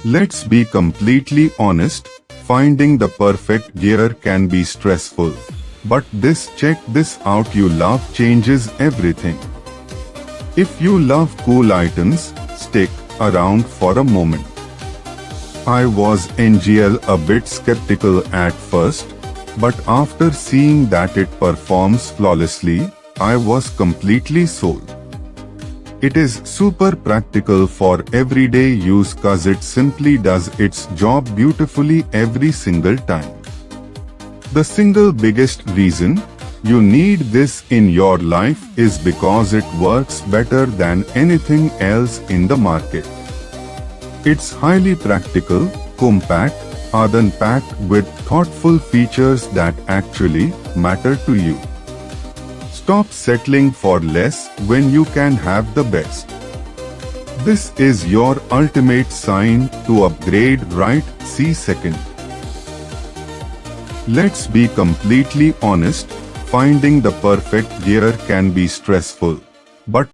Let's be completely honest, finding the perfect gear can be stressful. But check this out, you love changes everything. If you love cool items, stick around for a moment. I was a bit skeptical at first, but after seeing that it performs flawlessly, I was completely sold. It is super practical for everyday use cause it simply does its job beautifully every single time. The single biggest reason you need this in your life is because it works better than anything else in the market. It's highly practical, compact, and packed with thoughtful features that actually matter to you. Stop settling for less when you can have the best. This is your ultimate sign to upgrade, right? See second. Let's be completely honest, finding the perfect gear can be stressful. But